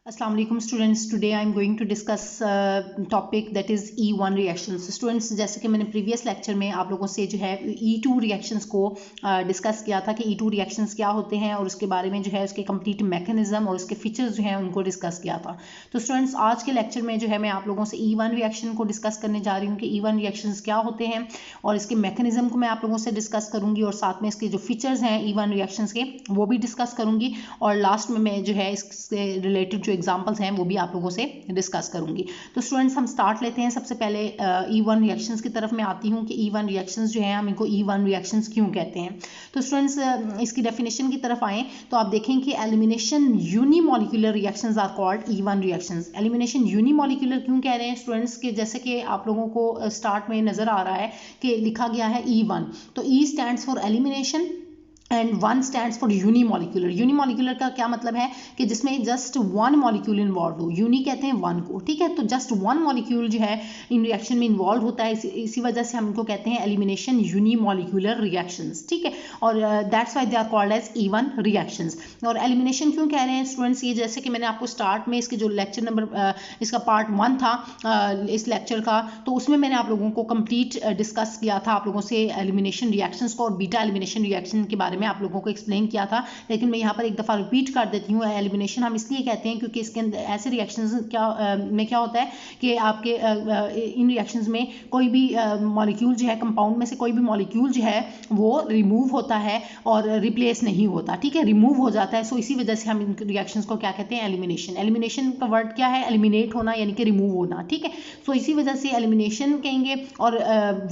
Assalamu alaikum students. Today I am going to discuss topic that is E1 reactions. Students, जैसे कि मैंने previous lecture में आप लोगों से जो है E2 reactions को डिस्कस किया था कि E2 reactions क्या होते हैं और उसके बारे में जो है उसके complete mechanism और उसके features जो हैं उनको डिस्कस किया था। तो स्टूडेंट्स, आज के लेक्चर में जो है मैं आप लोगों से E1 reaction को डिस्कस करने जा रही हूँ कि E1 reactions क्या होते हैं और इसके mechanism को मैं आप लोगों से डिस्कस करूँगी और साथ में इसके जो फीचर्स हैं E1 reactions के वो भी डिस्कस करूँगी और लास्ट में मैं जो है इससे रिलेटेड एग्जाम्पल्स हैं वो भी आप लोगों से डिस्कस करूंगी। तो स्टूडेंट्स, हम स्टार्ट लेते हैं। सबसे पहले E1 रिएक्शंस की तरफ मैं आती हूँ कि E1 रिएक्शंस जो हैं हम इनको E1 रिएक्शंस क्यों कहते हैं। तो स्टूडेंट्स, इसकी डेफिनेशन की तरफ आएँ तो आप देखें कि elimination unimolecular reactions are called E1 reactions. Elimination unimolecular क्यों कह रहे हैं स्टूडेंट्स के जैसे कि आप लोगों को स्टार्ट में नजर आ रहा है कि लिखा गया है E1, तो E stands for elimination and 1 stands for unimolecular. Unimolecular का क्या मतलब है कि जिसमें जस्ट 1 मॉलिक्यूल इन्वॉल्व हो। यूनि कहते हैं 1 को, ठीक है। तो जस्ट 1 मॉलिक्यूल जो है इन रिएक्शन में इन्वॉल्व होता है, इसी वजह से हम इनको कहते हैं एलिमिनेशन यूनिमॉलिक्यूलर रिएक्शंस, ठीक है। और that's why they are called as E1 reactions. और एलिमिनेशन क्यों कह रहे हैं स्टूडेंट्स, ये जैसे कि मैंने आपको स्टार्ट में इसके जो लेक्चर नंबर इसका पार्ट 1 था इस लेक्चर का, तो उसमें मैंने आप लोगों को कंप्लीट डिस्कस किया था आप लोगों से एलिमिनेशन रिएक्शंस को और बीटा एलिमिनेशन रिएक्शन के बारे में आप लोगों को एक्सप्लेन किया था। लेकिन मैं यहाँ पर एक दफ़ा रिपीट कर देती हूँ। एलिमिनेशन हम इसलिए कहते हैं क्योंकि इसके अंदर ऐसे रिएक्शंस में क्या होता है कि आपके इन रिएक्शंस में कोई भी मॉलिक्यूल जो है, कंपाउंड में से कोई भी मॉलिक्यूल जो है वो रिमूव होता है और रिप्लेस नहीं होता, ठीक है, रिमूव हो जाता है। सो इसी वजह से हम इन रिएक्शंस को क्या कहते हैं, एलिमिनेशन। एलिमिनेशन का वर्ड क्या है, एलिमिनेट होना यानी कि रिमूव होना, ठीक है। सो इसी वजह से एलिमिनेशन कहेंगे। और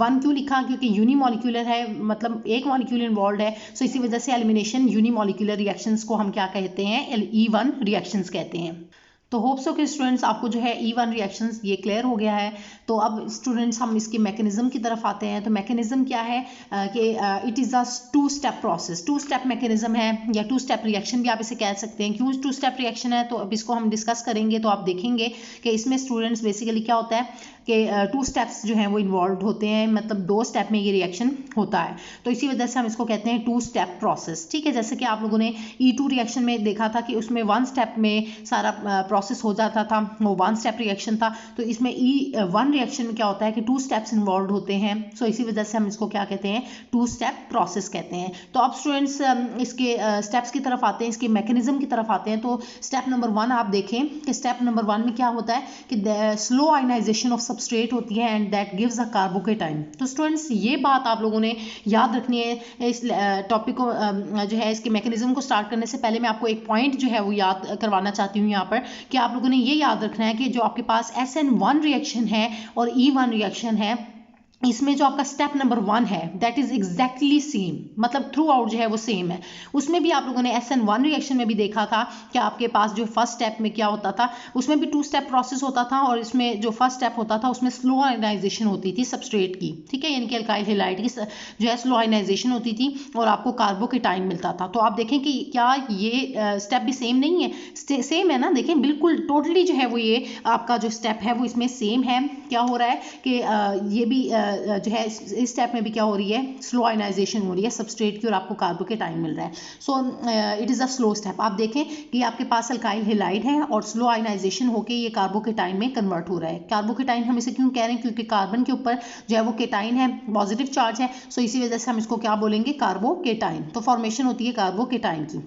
1 क्यों लिखा, क्योंकि यूनिमॉलिक्यूलर है, मतलब एक मॉलिक्यूल इन्वॉल्व है। सो इसी वजह से एलिमिनेशन यूनिमॉलिक्यूलर रिएक्शंस को हम क्या कहते हैं, E1 रिएक्शंस कहते हैं। तो होप सो कि स्टूडेंट्स आपको जो है E1 रिएक्शंस ये क्लियर हो गया है। तो अब स्टूडेंट्स हम इसके मैकेनिज्म की तरफ आते हैं। तो मैकेनिज्म क्या है कि it is a 2 step process, 2 step mechanism है या 2 स्टेप रिएक्शन भी आप इसे कह सकते हैं। क्यों 2 स्टेप रिएक्शन है, तो अब इसको हम डिस्कस करेंगे। तो आप देखेंगे कि इसमें स्टूडेंट्स बेसिकली क्या होता है कि 2 स्टेप्स जो हैं वो इन्वॉल्व होते हैं, मतलब 2 स्टेप में ये रिएक्शन होता है। तो इसी वजह से हम इसको कहते हैं 2 स्टेप प्रोसेस, ठीक है। जैसे कि आप लोगों ने E2 रिएक्शन में देखा था कि उसमें 1 स्टेप में सारा प्रोसेस हो जाता था, वो 1 स्टेप रिएक्शन था। तो इसमें E1 रिएक्शन में क्या होता है कि 2 स्टेप्स इन्वॉल्व होते हैं। सो इसी वजह से हम इसको क्या कहते हैं, 2 स्टेप प्रोसेस कहते हैं। तो अब स्टूडेंट्स इसके स्टेप्स की तरफ आते हैं, इसके मैकेनिज्म की तरफ आते हैं। तो स्टेप नंबर 1 आप देखें कि स्टेप नंबर 1 में क्या होता है कि स्लो आयनाइजेशन ऑफ सबस्ट्रेट होती है and that gives a carbocation. तो स्टूडेंट्स ये बात आप लोगों ने याद रखनी है। इस टॉपिक को जो है इसके मैकेनिज्म को स्टार्ट करने से पहले मैं आपको एक पॉइंट जो है वो याद करवाना चाहती हूँ यहाँ पर कि आप लोगों ने ये याद रखना है कि जो आपके पास SN1 रिएक्शन है और E1 रिएक्शन है, इसमें जो आपका स्टेप नंबर 1 है दैट इज एग्जैक्टली सेम, मतलब थ्रू आउट जो है वो सेम है। उसमें भी आप लोगों ने SN1 रिएक्शन में भी देखा था कि आपके पास जो फर्स्ट स्टेप में क्या होता था, उसमें भी 2 स्टेप प्रोसेस होता था और इसमें जो फर्स्ट स्टेप होता था उसमें स्लो आयनाइजेशन होती थी सबस्ट्रेट की, ठीक है, यानी कि अल्काइल हैलाइड की जो है स्लो आयनाइजेशन होती थी और आपको कार्बोकेटाइन मिलता था। तो आप देखें कि क्या ये स्टेप भी सेम नहीं है, सेम है ना। देखें बिल्कुल टोटली जो है वो ये आपका जो स्टेप है वो इसमें सेम है। क्या हो रहा है कि ये भी जो है इस स्टेप में भी क्या हो रही है, स्लो आयनाइजेशन हो रही है सबस्ट्रेट की और आपको कार्बोकेटाइन मिल रहा है। So it is a slow step. आप देखें कि आपके पास अल्काइल हैलाइड है और स्लो आयनाइजेशन होकर ये कार्बोकेटाइन में कन्वर्ट हो रहा है। कार्बोकेटाइन हम इसे क्यों कह रहे हैं, क्योंकि कार्बन के ऊपर जो है वो केटाइन है, पॉजिटिव चार्ज है। सो इसी वजह से हम इसको क्या बोलेंगे, कार्बोकेटाइन। तो फॉर्मेशन होती है कार्बोकेटाइन की।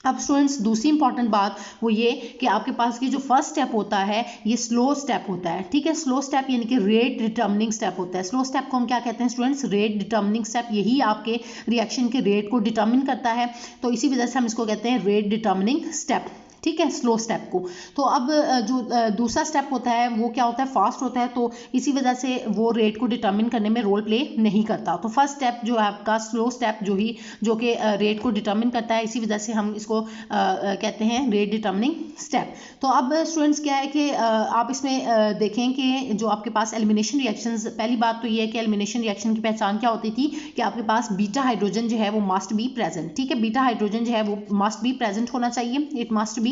अब स्टूडेंट्स दूसरी इंपॉर्टेंट बात वो ये कि आपके पास की जो फर्स्ट स्टेप होता है ये स्लो स्टेप होता है, ठीक है। स्लो स्टेप यानी कि रेट डिटर्मिनिंग स्टेप होता है। स्लो स्टेप को हम क्या कहते हैं स्टूडेंट्स, रेट डिटर्मिनिंग स्टेप। यही आपके रिएक्शन के रेट को डिटर्मिन करता है। तो इसी वजह से हम इसको कहते हैं रेट डिटर्मिनिंग स्टेप, ठीक है, स्लो स्टेप को। तो अब जो दूसरा स्टेप होता है वो क्या होता है, फास्ट होता है। तो इसी वजह से वो रेट को डिटर्मिन करने में रोल प्ले नहीं करता। तो फर्स्ट स्टेप जो है आपका स्लो स्टेप जो कि रेट को डिटर्मिन करता है, इसी वजह से हम इसको कहते हैं रेट डिटर्मिनिंग स्टेप। तो अब स्टूडेंट्स क्या है कि आप इसमें देखें कि जो आपके पास एलिमिनेशन रिएक्शंस, पहली बात तो ये है कि एलिमिनेशन रिएक्शन की पहचान क्या होती थी कि आपके पास बीटा हाइड्रोजन जो है वो मस्ट बी प्रेजेंट, ठीक है। बीटा हाइड्रोजन जो है वो मस्ट बी प्रेजेंट होना चाहिए, इट मस्ट बी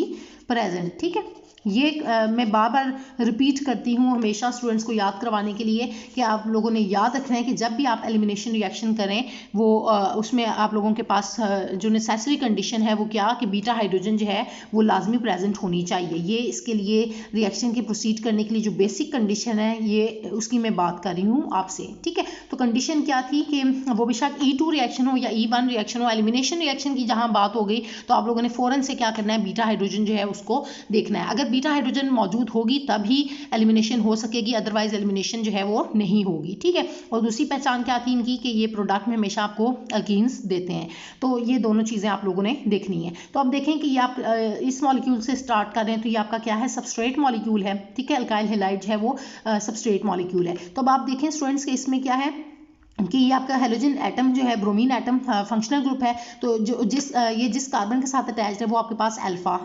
प्रेजेंट। ठीक है, ये मैं बार बार रिपीट करती हूँ हमेशा स्टूडेंट्स को याद करवाने के लिए कि आप लोगों ने याद रखना है कि जब भी आप एलिमिनेशन रिएक्शन करें वो उसमें आप लोगों के पास जो नेसेसरी कंडीशन है वो क्या, कि बीटा हाइड्रोजन जो है वो लाजमी प्रेजेंट होनी चाहिए। ये इसके लिए रिएक्शन के प्रोसीड करने के लिए जो बेसिक कंडीशन है ये उसकी मैं बात कर रही हूँ आपसे। ठीक है, तो कंडीशन क्या थी कि वो बेशक E2 रिएक्शन हो या E1 रिएक्शन हो, एलिमिनेशन रिएक्शन की जहाँ बात हो गई तो आप लोगों ने फ़ौरन से क्या करना है, बीटा हाइड्रोजन जो है उसको देखना है। अगर बीटा हाइड्रोजन मौजूद होगी तभी एलिमिनेशन हो सकेगी, अदरवाइज एलिमिनेशन जो है वो नहीं होगी। ठीक है, और दूसरी पहचान क्या थी इनकी कि ये प्रोडक्ट में हमेशा आपको अल्कीन्स देते हैं। तो ये दोनों चीज़ें आप लोगों ने देखनी है। तो अब देखें कि ये आप इस मॉलिक्यूल से स्टार्ट कर रहे हैं तो ये आपका क्या है, सबस्ट्रेट मॉलिक्यूल है। ठीक है, अल्काइल हैलाइड जो है वो सबस्ट्रेट मॉलिक्यूल है। तो अब आप देखें स्टूडेंट्स के इसमें क्या है कि ये आपका हेलोजन एटम जो है, ब्रोमीन एटम फंक्शनल ग्रुप है। तो ये जिस कार्बन के साथ अटैच्ड है वो आपके पास अल्फा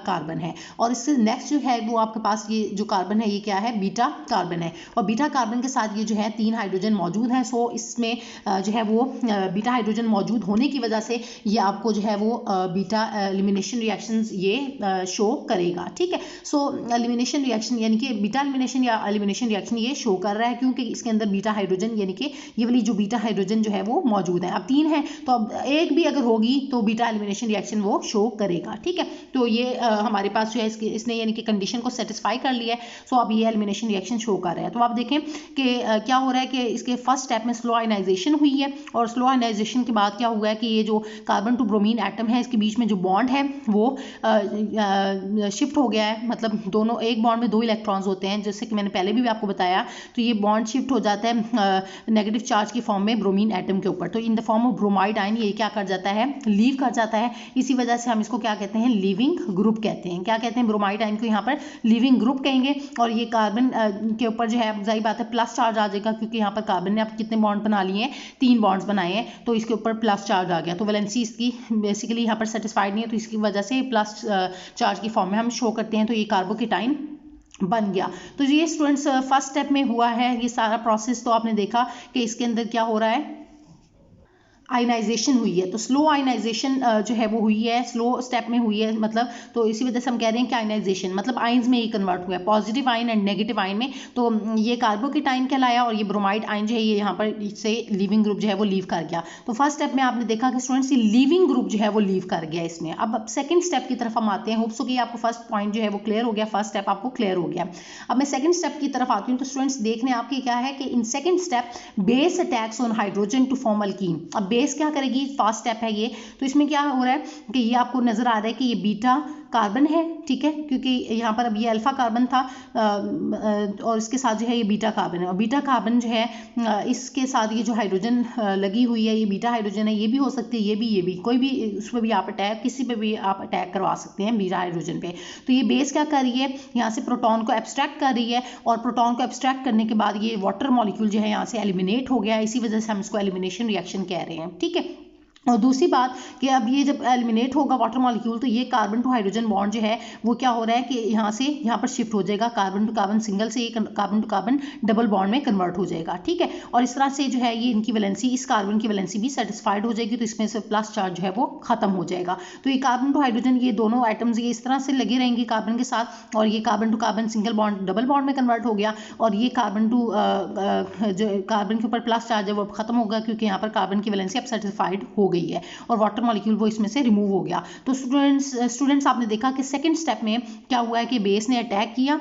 कार्बन है, और इससे नेक्स्ट जो है वो आपके पास ये जो कार्बन है ये क्या है, बीटा कार्बन है। और बीटा कार्बन के साथ ये जो है 3 हाइड्रोजन मौजूद हैं। सो इसमें जो है वो बीटा हाइड्रोजन मौजूद होने की वजह से ये आपको जो है वो बीटा एलिमिनेशन रिएक्शंस ये शो करेगा। ठीक है, सो एलिमिनेशन रिएक्शन यानी कि बीटा एलिमिनेशन या एलिमिनेशन रिएक्शन ये शो कर रहा है क्योंकि इसके अंदर बीटा हाइड्रोजन यानी कि ये वाली जो बीटा हाइड्रोजन जो है वो मौजूद है। अब 3 है तो अब एक भी अगर होगी तो बीटा एलिमिनेशन रिएक्शन वो शो करेगा। ठीक है, तो ये हमारे पास जो है इसने यानी कि कंडीशन को सेटिस्फाई कर लिया है। सो अब ये एलिमिनेशन रिएक्शन शो कर रहा है। तो आप देखें कि क्या हो रहा है कि इसके फर्स्ट स्टेप में स्लो आयनाइजेशन हुई है, और स्लो आयनाइजेशन के बाद क्या हुआ है कि ये जो कार्बन टू ब्रोमीन एटम है इसके बीच में जो बॉन्ड है वो शिफ्ट हो गया है। मतलब दोनों, एक बॉन्ड में 2 इलेक्ट्रॉन्स होते हैं जैसे कि मैंने पहले भी आपको बताया। तो ये बॉन्ड शिफ्ट हो जाता है नेगेटिव चार्ज की फॉर्म में ब्रोमीन एटम के ऊपर। तो in the form of bromide ion ये क्या कर जाता है, लीव कर जाता है। इसी वजह से हम इसको क्या कहते हैं, लीविंग ग्रुप कहते हैं। क्या कहते हैं, ब्रोमाइड आयन को यहाँ पर लीविंग ग्रुप कहेंगे। और ये कार्बन के ऊपर जो है जाहिर बात है प्लस चार्ज आ जाएगा, क्योंकि यहाँ पर कार्बन ने आप कितने बॉन्ड बना लिए हैं, 3 बॉन्ड्स बनाए हैं, तो इसके ऊपर प्लस चार्ज आ गया। तो वैलेंसी इसकी बेसिकली यहाँ पर सेटिस्फाइड नहीं है, तो इसकी वजह से प्लस चार्ज की फॉर्म में हम शो करते हैं। तो ये कार्बोकेटाइन बन गया। तो ये स्टूडेंट्स फर्स्ट स्टेप में हुआ है ये सारा प्रोसेस। तो आपने देखा कि इसके अंदर क्या हो रहा है, आयनाइजेशन हुई है। तो स्लो आयनाइजेशन जो है वो हुई है, स्लो स्टेप में हुई है। मतलब तो इसी वजह से हम कह रहे हैं कि आयनाइजेशन मतलब आयंस में ये कन्वर्ट हुआ है, positive ion and negative ion में। तो ये कार्बोकेटाइन कहलाया, और ये ब्रोमाइड आयन जो है ये यहाँ पर इससे लीविंग ग्रुप जो है वो लीव कर गया। तो फर्स्ट स्टेप में आपने देखा कि स्टूडेंट्स ये लीविंग ग्रुप जो है वो लीव कर गया इसमें। अब सेकंड स्टेप की तरफ हम आते हैं। होप्स कि आपको फर्स्ट पॉइंट जो है वो क्लियर हो गया, फर्स्ट स्टेप आपको क्लियर हो गया। अब मैं सेकंड स्टेप की तरफ आती हूँ। तो स्टूडेंट्स देखने आपके क्या है कि in second step base attacks on hydrogen to form alkene. अब बेस क्या करेगी, फर्स्ट स्टेप है ये। तो इसमें क्या हो रहा है कि ये आपको नजर आ रहा है कि ये बीटा कार्बन है। ठीक है, क्योंकि यहाँ पर अब ये अल्फा कार्बन था और इसके साथ जो है ये बीटा कार्बन है। और बीटा कार्बन जो है इसके साथ ये जो हाइड्रोजन लगी हुई है ये बीटा हाइड्रोजन है। ये भी हो सकती है, ये भी कोई भी उस पर भी आप अटैक, किसी पे भी आप अटैक करवा सकते हैं बीटा हाइड्रोजन पे। तो ये बेस क्या कर रही है, यहाँ से प्रोटॉन को एब्स्ट्रैक्ट कर रही है, और प्रोटॉन को एब्स्ट्रैक्ट करने के बाद ये वाटर मॉलिक्यूल जो है यहाँ से एलिमिनेट हो गया। इसी वजह से हम इसको एलिमिनेशन रिएक्शन कह रहे हैं। ठीक है, और दूसरी बात कि अब ये जब एलिमिनेट होगा वाटर मॉलिक्यूल तो ये कार्बन टू हाइड्रोजन बॉन्ड जो है वो क्या हो रहा है कि यहाँ से यहाँ पर शिफ्ट हो जाएगा, कार्बन टू कार्बन सिंगल से ये carbon to carbon double bond में कन्वर्ट हो जाएगा। ठीक है, और इस तरह से जो है ये इनकी वैलेंसी, इस कार्बन की वैलेंसी भी सेटिस्फाइड हो जाएगी। तो इसमें से प्लस चार्ज जो है वो खत्म हो जाएगा। तो ये कार्बन टू हाइड्रोजन ये दोनों आइटम्स ये इस तरह से लगे रहेंगे कार्बन के साथ, और ये carbon to carbon single bond double bond में कन्वर्ट हो गया। और ये कार्बन टू जो कार्बन के ऊपर प्लस चार्ज है वो खत्म होगा, क्योंकि यहाँ पर कार्बन की वैलेंसी अब सेटिस्फाइड हो गई है और वाटर मॉलिक्यूल वो इसमें से रिमूव हो गया। तो स्टूडेंट्स आपने देखा कि सेकंड स्टेप में क्या हुआ है कि बेस ने अटैक किया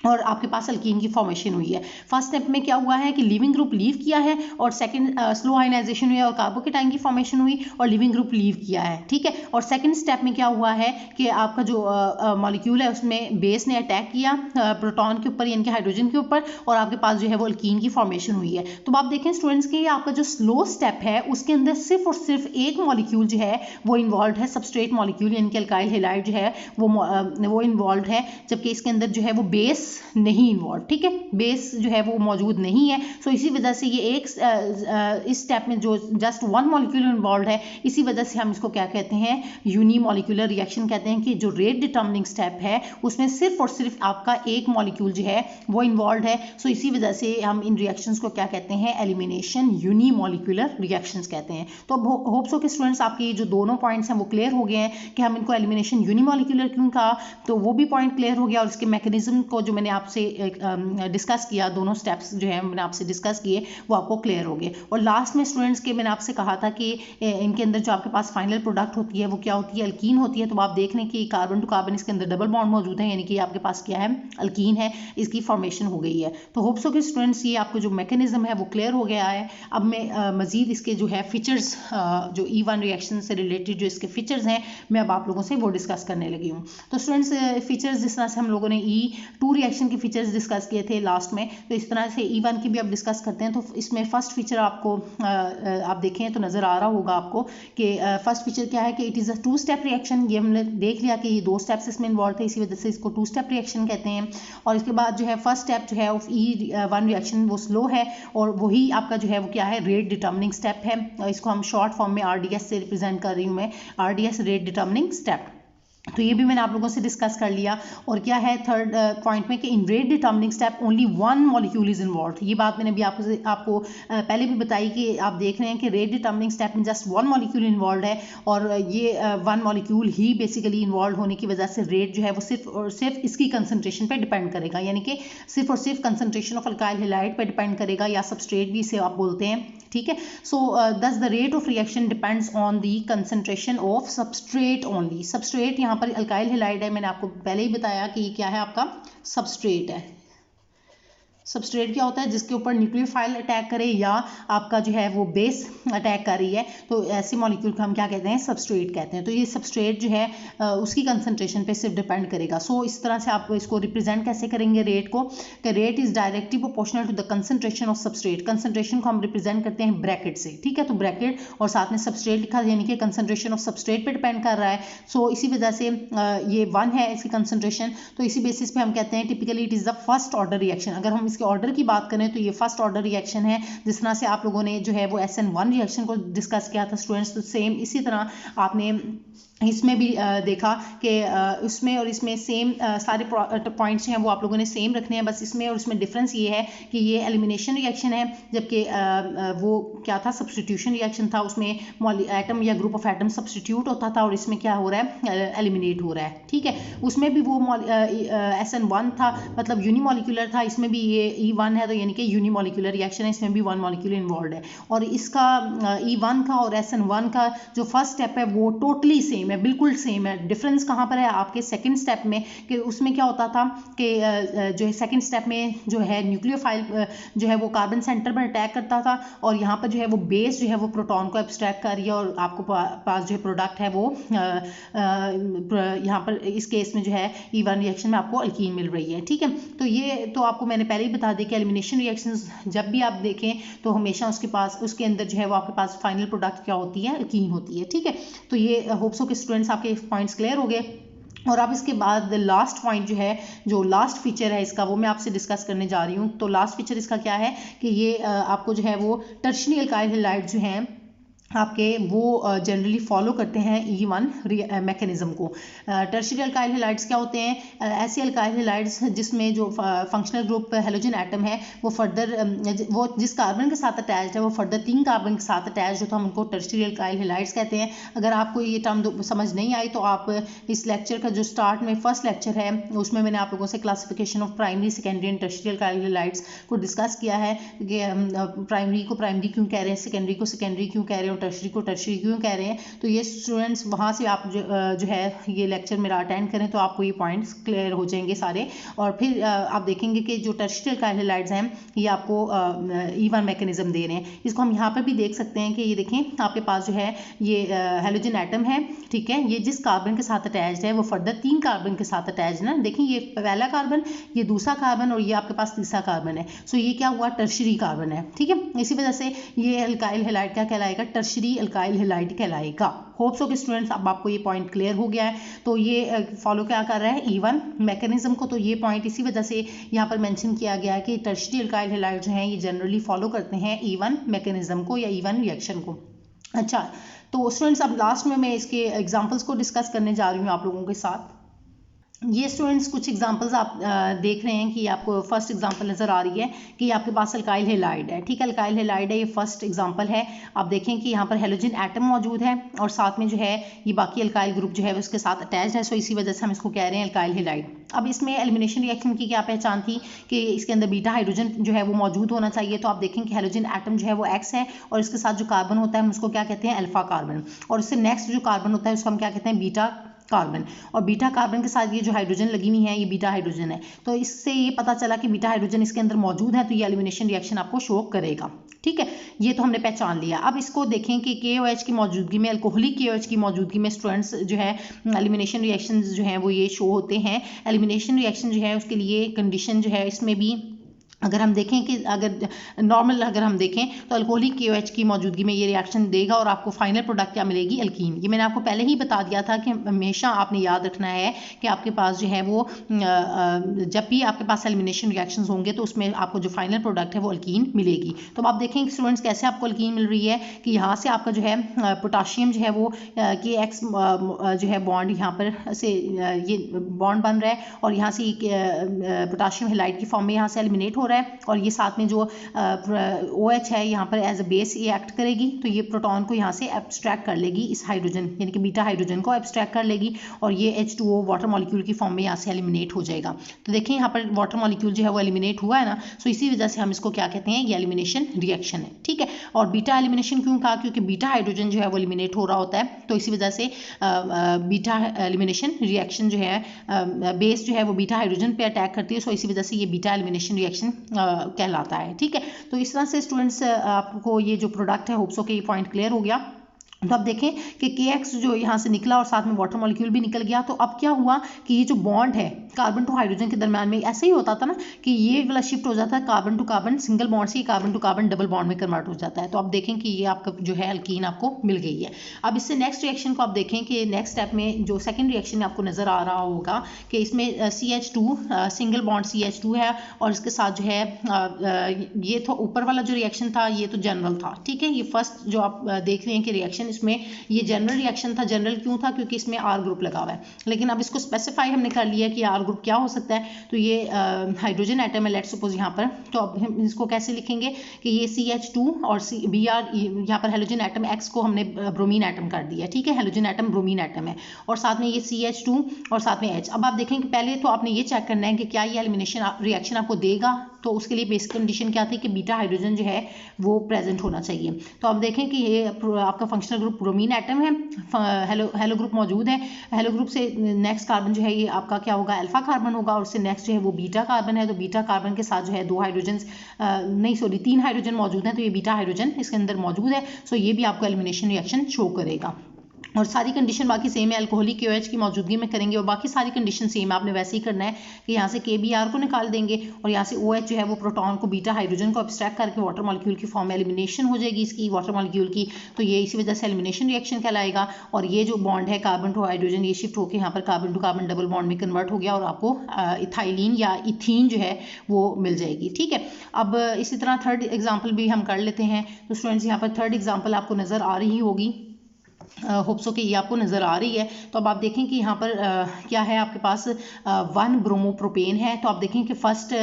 और आपके पास अल्कीन की फॉर्मेशन हुई है। फर्स्ट स्टेप में क्या हुआ है कि लिविंग ग्रुप लीव किया है, और सेकंड स्लो आयनाइजेशन हुई है और कार्बोकेटाइन की फॉर्मेशन हुई और लिविंग ग्रुप लीव किया है। ठीक है, और सेकंड स्टेप में क्या हुआ है कि आपका जो मॉलिक्यूल है उसमें बेस ने अटैक किया प्रोटॉन के ऊपर यानी कि हाइड्रोजन के ऊपर, और आपके पास जो है वो अल्कीन की फॉर्मेशन हुई है। तो आप देखें स्टूडेंट्स कि आपका जो स्लो स्टेप है उसके अंदर सिर्फ और सिर्फ एक मॉलिक्यूल जो है वो इन्वॉल्व है, सबस्ट्रेट मॉलिक्यूल यानी कि अल्काइल हैलाइड जो है वो इन्वॉल्व है, जबकि इसके अंदर जो है वो बेस नहीं इन्वॉल्व, ठीक है, बेस जो है वो मौजूद नहीं है। सो इसी वजह से ये एक इस स्टेप में जो जस्ट वन मॉलिक्यूल इन्वॉल्व है, इसी वजह से हम इसको क्या कहते हैं, यूनिमॉलिक्यूलर रिएक्शन कहते हैं कि जो रेट डिटर्मिनिंग स्टेप है उसमें सिर्फ और सिर्फ आपका एक मॉलिक्यूल जो है वो इन्वॉल्व है। सो इसी वजह से हम इन रिएक्शंस को क्या कहते हैं, एलिमिनेशन यूनिमॉलिक्यूलर रिएक्शंस कहते हैं। तो अब होप सो के स्टूडेंट्स आपके जो दोनों पॉइंट्स हैं वो क्लियर हो गए हैं कि हम इनको एलिमिनेशन यूनिमॉलिक्यूलर क्यों कहा, तो वो भी पॉइंट क्लियर हो गया। और इसके मैकेनिज्म को जो मैंने आपसे डिस्कस किया, दोनों स्टेप्स जो है मैंने आपसे डिस्कस किए वो आपको क्लियर हो गए। और लास्ट में स्टूडेंट्स के मैंने आपसे कहा था कि इनके अंदर जो आपके पास फाइनल प्रोडक्ट होती है वो क्या होती है, अल्कीन होती है। तो आप देख लें कि कार्बन टू कार्बन इसके अंदर डबल बॉन्ड मौजूद है, यानी कि आपके पास क्या है, अल्कीन है, इसकी फॉर्मेशन हो गई है। तो होप सो के स्टूडेंट्स ये आपको जो मैकेनिज्म है वो क्लियर हो गया है। अब मैं मजीद इसके जो है फीचर्स, जो E1 रिएक्शन से रिलेटेड जो इसके फीचर्स हैं, मैं अब आप लोगों से वो डिस्कस करने लगी हूँ। तो स्टूडेंट्स फीचर्स जिस तरह से हम लोगों ने E2 रिएक्शन के फीचर्स डिस्कस किए थे लास्ट में, तो इस तरह से E1 की भी अब डिस्कस करते हैं। तो इसमें फर्स्ट फीचर आपको आप देखें तो नज़र आ रहा होगा आपको कि फर्स्ट फीचर क्या है कि it is a two step reaction. ये हमने देख लिया कि ये दो स्टेप्स इसमें इन्वॉल्व थे, इसी वजह से इसको टू स्टेप रिएक्शन कहते हैं। और इसके बाद जो है फर्स्ट स्टेप जो है ऑफ E1 रिएक्शन वो स्लो है, और वही आपका जो है वो क्या है, रेट डिटर्मिनिंग स्टेप है। इसको हम शॉर्ट फॉर्म में RDS से रिप्रेजेंट कर रही हूँ मैं, RDS रेट डिटर्मिनिंग स्टेप। तो ये भी मैंने आप लोगों से डिस्कस कर लिया। और क्या है थर्ड पॉइंट में कि in rate determining step only one molecule is involve. ये बात मैंने भी आपको पहले भी बताई कि आप देख रहे हैं कि रेट डिटर्मिनिंग स्टेप में जस्ट वन मॉलिक्यूल इन्वॉल्व है, और ये वन मॉलिक्यूल ही बेसिकली इन्वॉल्व होने की वजह से रेट जो है वो सिर्फ और सिर्फ इसकी कंसनट्रेशन पे डिपेंड करेगा, यानी कि सिर्फ और सिर्फ कंसनट्रेशन ऑफ अल्काइल हैलाइड पे डिपेंड करेगा, या सबस्ट्रेट भी इसे आप बोलते हैं, ठीक है। सो दस the rate of reaction depends on the concentration of substrate only. Substrate यहाँ पर अल्काइल हैलाइड है, मैंने आपको पहले ही बताया कि ये क्या है, आपका सबस्ट्रेट है। सबस्ट्रेट क्या होता है, जिसके ऊपर न्यूक्लियोफाइल अटैक करे या आपका जो है वो बेस अटैक कर रही है, तो ऐसे मॉलिक्यूल को हम क्या कहते हैं, सबस्ट्रेट कहते हैं। तो ये सबस्ट्रेट जो है उसकी कंसंट्रेशन पे सिर्फ डिपेंड करेगा। सो इस तरह से आप इसको रिप्रेजेंट कैसे करेंगे रेट को, कि rate is directly proportional to the concentration of substrate. Concentration को हम रिप्रेजेंट करते हैं ब्रैकेट से, ठीक है, तो ब्रैकेट और साथ में सबस्ट्रेट लिखा, यानी कि कंसंट्रेशन ऑफ सबस्ट्रेट पे डिपेंड कर रहा है। सो इसी वजह से ये 1 है इसकी कंसंट्रेशन, तो इसी बेसिस पे हम कहते हैं typically it is the first order reaction. अगर हम इसके ऑर्डर की बात करें तो ये फर्स्ट ऑर्डर रिएक्शन है। जिस तरह से आप लोगों ने जो है वो SN1 रिएक्शन को डिस्कस किया था स्टूडेंट्स, तो सेम इसी तरह आपने इसमें भी देखा कि उसमें और इसमें सेम सारे पॉइंट्स हैं वो आप लोगों ने सेम रखने हैं। बस इसमें और उसमें डिफरेंस ये है कि ये एलिमिनेशन रिएक्शन है, जबकि वो क्या था, सब्स्टिट्यूशन रिएक्शन था। उसमें एटम या ग्रुप ऑफ एटम सब्स्टिट्यूट होता था, और इसमें क्या हो रहा है, एलिमिनेट हो रहा है, ठीक है। उसमें भी वो SN1 था, मतलब यूनिमॉलिक्यूलर था। इसमें भी ये E1 है, तो यानी कि यूनिमॉलिक्यूलर रिएक्शन है, इसमें भी वन मॉलिक्यूल इन्वॉल्व है। और इसका E1 का और SN1 का जो फर्स्ट स्टेप है वो टोटली सेम है, बिल्कुल सेम है। डिफरेंस कहाँ पर है, आपके सेकंड स्टेप में, कि उसमें क्या होता था कि जो है सेकंड स्टेप में जो है न्यूक्लियोफाइल जो है वो कार्बन सेंटर पर अटैक करता था, और यहाँ पर जो है वो बेस जो है वो प्रोटॉन को एब्स्ट्रैक्ट कर रही है, और आपको पास जो है प्रोडक्ट है वो यहाँ पर इस केस में जो है E1 रिएक्शन में आपको अल्कीन मिल रही है, ठीक है। तो ये तो आपको मैंने पहले ही बता दी कि एलिमिनेशन रिएक्शंस जब भी आप देखें तो हमेशा उसके अंदर जो है वो आपके पास फाइनल प्रोडक्ट क्या होती है, अल्कीन होती है, ठीक है। तो ये होप्स के स्टूडेंट्स आपके पॉइंट्स क्लियर हो गए। और अब इसके बाद लास्ट पॉइंट जो है, जो लास्ट फीचर है इसका, वो मैं आपसे डिस्कस करने जा रही हूँ। तो लास्ट फीचर इसका क्या है कि ये आपको जो है वो टर्शियरी अल्काइल हैलाइड जो हैं आपके वो जनरली फॉलो करते हैं E1 मैकेनिज्म को। टर्शियरी अल्काइल हैलाइड्स क्या होते हैं, ऐसे अल्काइल हैलाइड्स जिसमें जो फंक्शनल ग्रुप हेलोजन एटम है वो फर्दर वो जिस कार्बन के साथ अटैच्ड है वो फर्दर 3 कार्बन के साथ अटैच्ड हो, तो हम उनको टर्शियरी अल्काइल हैलाइड्स कहते हैं। अगर आपको ये टर्म समझ नहीं आई तो आप इस लेक्चर का जो स्टार्ट में फर्स्ट लेक्चर है उसमें मैंने आप लोगों से classification of primary, secondary and tertiary alkyl halides को डिस्कस किया है कि प्राइमरी को प्राइमरी क्यों कह रहे हैं, सेकेंडरी को सेकेंडरी क्यों कह रहे हैं, टर्शरी को टर्शरी क्यों कह रहे हैं। तो ये स्टूडेंट्स वहाँ से आप जो है ये लेक्चर मेरा अटेंड करें तो आपको ये पॉइंट्स क्लियर हो जाएंगे सारे। और फिर आप देखेंगे कि जो टर्शरी अल्काइल हैलाइड्स हैं ये आपको E1 मैकेनिज्म दे रहे हैं। इसको हम यहाँ पर भी देख सकते हैं कि ये देखें आपके पास जो है ये हेलोजन एटम है, ठीक है। ये जिस कार्बन के साथ अटैच्ड है वो फर्दर 3 कार्बन के साथ अटैच्ड है। देखें ये पहला कार्बन, ये दूसरा कार्बन और ये आपके पास तीसरा कार्बन है। सो ये क्या हुआ, टर्शरी कार्बन है, ठीक है। इसी वजह से ये अल्काइल हैलाइड क्या कहलाएगा, टर्शरी टर्शरी अल्काइल हैलाइड कहलाएगा। होप सो कि स्टूडेंट्स अब आपको ये पॉइंट क्लियर हो गया है। तो ये फॉलो क्या कर रहा है E1 मैकेनिज्म को, तो ये पॉइंट इसी वजह से यहाँ पर मेंशन किया गया है कि टर्शरी अल्काइल हैलाइड जो हैं ये जनरली फॉलो करते हैं E1 मैकेनिज्म को या E1 रिएक्शन को। अच्छा, तो स्टूडेंट्स अब लास्ट में मैं इसके एग्जांपल्स को डिस्कस करने जा रही हूँ आप लोगों के साथ। ये स्टूडेंट्स कुछ एग्जांपल्स आप देख रहे हैं कि आपको फर्स्ट एग्जांपल नज़र आ रही है कि आपके पास अल्काइल हैलाइड है, ठीक है, अल्काइल हैलाइड है, ये फर्स्ट एग्जांपल है। आप देखें कि यहाँ पर हेलोजन एटम मौजूद है और साथ में जो है ये बाकी अल्काइल ग्रुप जो है उसके साथ अटैच है, सो इसी वजह से हम इसको कह रहे हैं अल्काइल हैलाइड। अब इसमें एलिमिनेशन रिएक्शन की क्या पहचान थी कि इसके अंदर बीटा हाइड्रोजन जो है वो मौजूद होना चाहिए। तो आप देखें कि हेलोजन एटम जो है वो X है और इसके साथ जो कार्बन होता है हम उसको क्या कहते हैं, अल्फा कार्बन, और इससे नेक्स्ट जो कार्बन होता है उसको हम क्या कहते हैं, बीटा कार्बन। और बीटा कार्बन के साथ ये जो हाइड्रोजन लगी हुई है ये बीटा हाइड्रोजन है। तो इससे ये पता चला कि बीटा हाइड्रोजन इसके अंदर मौजूद है, तो ये एलिमिनेशन रिएक्शन आपको शो करेगा, ठीक है, ये तो हमने पहचान लिया। अब इसको देखें कि KOH की मौजूदगी में, अल्कोहलिक KOH की मौजूदगी में स्टूडेंट्स जो है एलिमिनेशन रिएक्शंस जो हैं वो ये शो होते हैं। एलिमिनेशन रिएक्शन जो है उसके लिए कंडीशन जो है इसमें भी अगर हम देखें कि अगर नॉर्मल अगर हम देखें तो अल्कोहलिक KOH की मौजूदगी में ये रिएक्शन देगा और आपको फाइनल प्रोडक्ट क्या मिलेगी, अल्कीन। ये मैंने आपको पहले ही बता दिया था कि हमेशा आपने याद रखना है कि आपके पास जो है वो जब भी आपके पास एलिमिनेशन रिएक्शंस होंगे तो उसमें आपको जो फाइनल प्रोडक्ट है वो अल्कीन मिलेगी। तो अब आप देखें स्टूडेंट्स कैसे आपको अल्कीन मिल रही है कि यहाँ से आपका जो है पोटाशियम जो है वो KX जो है बॉन्ड यहाँ पर से ये बॉन्ड बन रहा है और यहाँ से पोटाशियम हैलाइड की फॉर्म में यहाँ से एलिमिनेट हो रहा है और ये साथ में जो OH है यहाँ पर एज अ बेस ये एक्ट करेगी, तो ये प्रोटॉन को यहाँ से एब्स्ट्रैक्ट कर लेगी, इस हाइड्रोजन यानी कि बीटा हाइड्रोजन को एब्स्ट्रैक्ट कर लेगी और ये H2O वाटर मॉलिक्यूल की फॉर्म में यहाँ से एलिमिनेट हो जाएगा। तो देखें यहाँ पर वाटर मॉलिक्यूल जो है वो एलिमिनेट हुआ है ना, सो इसी वजह से हम इसको क्या कहते हैं, ये एलिमिनेशन रिएक्शन है, ठीक है। और बीटा एलिमिनेशन क्यों कहा, क्योंकि बीटा हाइड्रोजन जो है वो एलिमिनेट हो रहा होता है, तो इसी वजह से बीटा एलिमिनेशन रिएक्शन जो है बेस जो है वो बीटा हाइड्रोजन पे अटैक करती है, सो इसी वजह से ये बीटा एलिमिनेशन रिएक्शन कहलाता है, ठीक है। तो इस तरह से स्टूडेंट्स आपको ये जो प्रोडक्ट है, होप्स के ये पॉइंट क्लियर हो गया। तो अब देखें कि KX जो यहाँ से निकला और साथ में वाटर मॉलिक्यूल भी निकल गया, तो अब क्या हुआ कि ये जो बॉन्ड है कार्बन टू हाइड्रोजन के दरम्यान में ऐसे ही होता था ना कि ये वाला शिफ्ट हो जाता है carbon to carbon single bond से carbon to carbon double bond में कन्वर्ट हो जाता है। तो अब देखें कि ये आपका जो है अल्कीन आपको मिल गई है। अब इससे नेक्स्ट रिएक्शन को आप देखें कि नेक्स्ट स्टेप में जो सेकेंड रिएक्शन आपको नजर आ रहा होगा कि इसमें CH2 सिंगल बॉन्ड CH2 है और इसके साथ जो है ये तो ऊपर वाला जो रिएक्शन था ये तो जनरल था, ठीक है। ये फर्स्ट जो आप देख रहे हैं कि रिएक्शन इसमें ये जनरल रिएक्शन था। जनरल क्यों था, क्योंकि इसमें R ग्रुप लगा हुआ है, लेकिन अब इसको स्पेसिफाई हमने कर लिया कि R ग्रुप क्या हो सकता है, तो ये हाइड्रोजन एटम है लेट्स सपोज यहाँ पर, तो अब हम इसको कैसे लिखेंगे कि ये CH2 और Br यहाँ पर हेलोजन एटम X को हमने ब्रोमीन एटम कर दिया, ठीक है, हेलोजन एटम ब्रोमीन एटम है और साथ में ये CH2 और साथ में H। अब आप देखें कि पहले तो आपने ये चेक करना है कि क्या ये एलिमिनेशन रिएक्शन आपको देगा, तो उसके लिए बेसिक कंडीशन क्या थी कि बीटा हाइड्रोजन जो है वो प्रेजेंट होना चाहिए। तो अब देखें कि ये आपका फंक्शनल ग्रुप ब्रोमीन एटम है, हेलो ग्रुप मौजूद है, हेलो ग्रुप से नेक्स्ट कार्बन जो है ये आपका क्या होगा, अल्फा कार्बन होगा और उससे नेक्स्ट जो है वो बीटा कार्बन है। तो बीटा कार्बन के साथ जो है 2 हाइड्रोजन नहीं सॉरी 3 हाइड्रोजन मौजूद हैं, तो ये बीटा हाइड्रोजन इसके अंदर मौजूद है, सो ये भी आपको एलिमिनेशन रिएक्शन शो करेगा। और सारी कंडीशन बाकी सेम है, अल्कोहलिक KOH की मौजूदगी में करेंगे और बाकी सारी कंडीशन सेम है। आपने वैसे ही करना है कि यहाँ से KBr को निकाल देंगे और यहाँ से OH जो है वो प्रोटॉन को बीटा हाइड्रोजन को एब्स्ट्रैक्ट करके वाटर मॉलिक्यूल की फॉर्म में एलिमिनेशन हो जाएगी इसकी वाटर मॉलिक्यूल की, तो ये इसी वजह से एलिमिनेशन रिएक्शन कहलाएगा। और ये जो बॉन्ड है कार्बन टू हाइड्रोजन ये शिफ्ट होकर यहाँ पर carbon to carbon double bond में कन्वर्ट हो गया और आपको इथाइलिन या इथीन जो है वो मिल जाएगी, ठीक है। अब इसी तरह थर्ड एग्जाम्पल भी हम कर लेते हैं। तो स्टूडेंट्स यहाँ पर थर्ड एग्जाम्पल आपको नज़र आ रही होगी, होप्सो कि ये आपको नज़र आ रही है। तो अब आप देखें कि यहाँ पर क्या है आपके पास 1 ब्रोमोप्रोपेन है। तो आप देखें कि फर्स्ट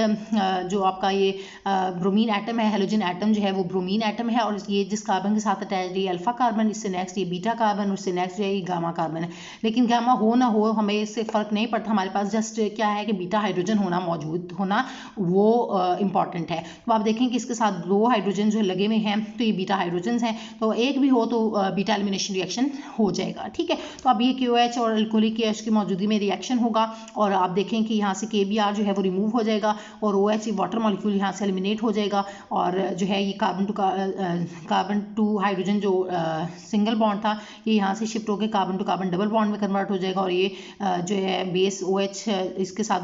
जो आपका ये ब्रोमीन एटम है, हेलोजन एटम जो है वो ब्रोमीन एटम है और ये जिस कार्बन के साथ अटैच है अल्फा कार्बन, इससे नेक्स्ट ये बीटा कार्बन, उससे नेक्स्ट जो है ये गामा कार्बन है। लेकिन गामा हो ना हो हमें इससे फ़र्क नहीं पड़ता, हमारे पास जस्ट क्या है कि बीटा हाइड्रोजन होना मौजूद होना वो इम्पॉर्टेंट है। तो आप देखें कि इसके साथ 2 हाइड्रोजन जो लगे हुए हैं तो ये बीटा हाइड्रोजन हैं, तो एक भी हो तो बीटा एलिमिनेशन रिएक्शन रिएक्शन हो जाएगा। ठीक है, तो अब ये KOH और अल्कोहलिक AH की मौजूदगी में रिएक्शन होगा और आप देखें कि यहाँ से KBr जो है वो रिमूव हो जाएगा और OH वाटर मॉलिक्यूल यहाँ से एलिमिनेट हो जाएगा और जो है ये कार्बन टू हाइड्रोजन जो सिंगल बॉन्ड था ये यहाँ से शिफ्ट होकर carbon to carbon double bond में कन्वर्ट हो जाएगा और ये जो है बेस OH इसके साथ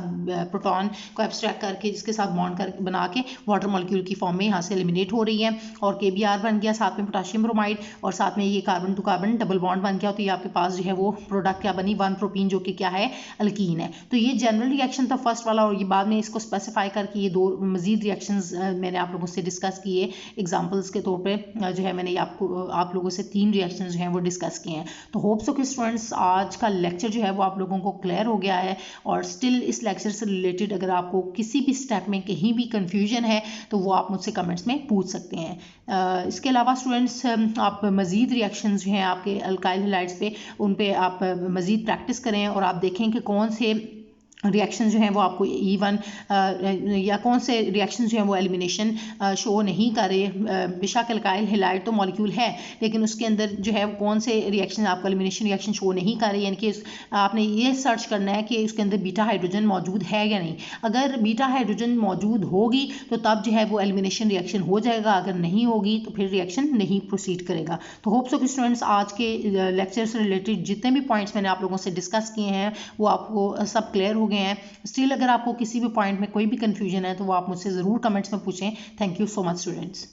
प्रोटॉन को एब्स्ट्रैक्ट करके जिसके साथ बॉन्ड कर बना के वाटर मॉलिक्यूल की फॉर्म में यहाँ से एलिमिनेट हो रही है और KBr बन गया, साथ में पोटेशियम ब्रोमाइड और साथ में ये carbon to carbon double bond बन गया। तो ये आपके पास जो है वो प्रोडक्ट क्या बनी, 1 प्रोपीन जो कि क्या है, अल्कीन है। तो ये जनरल रिएक्शन था फर्स्ट वाला और ये बाद में इसको स्पेसिफाई करके ये 2 मजीद रिएक्शंस मैंने आप लोगों से डिस्कस किए एग्जांपल्स के तौर पे जो है मैंने आप लोगों से 3 रिएक्शंस जो हैं वो डिस्कस किए हैं। तो होप सो कि स्टूडेंट्स आज का लेक्चर जो है वो आप लोगों को क्लियर हो गया है और स्टिल इस लेक्चर से रिलेटेड अगर आपको किसी भी स्टेप में कहीं भी कंफ्यूजन है तो वो आप मुझसे कमेंट्स में पूछ सकते हैं। इसके अलावा स्टूडेंट्स आप मज़ीद रिएक्शंस जो हैं आपके अल्काइल हैलाइड्स पे उन पे आप मज़ीद प्रैक्टिस करें और आप देखें कि कौन से रिएक्शन जो हैं वो आपको E1 या कौन से रिएक्शन जो हैं वो एलिमिनेशन शो नहीं कर रहे। बेशक अल्काइल हैलाइड तो मॉलिक्यूल है लेकिन उसके अंदर जो है कौन से रिएक्शन आपको एलिमिनेशन रिएक्शन शो नहीं कर रही, यानी कि आपने ये सर्च करना है कि उसके अंदर बीटा हाइड्रोजन मौजूद है या नहीं। अगर बीटा हाइड्रोजन मौजूद होगी तो तब जो है वो एलिमिनेशन रिएक्शन हो जाएगा, अगर नहीं होगी तो फिर रिएक्शन नहीं प्रोसीड करेगा। तो होप सो कि स्टूडेंट्स आज के लेक्चर से रिलेटेड जितने भी पॉइंट्स मैंने आप लोगों से डिस्कस किए हैं वो आपको सब क्लियर हो गए हैं। स्टिल अगर आपको किसी भी पॉइंट में कोई भी कंफ्यूजन है तो वो आप मुझसे ज़रूर कमेंट्स में पूछें। Thank you so much students.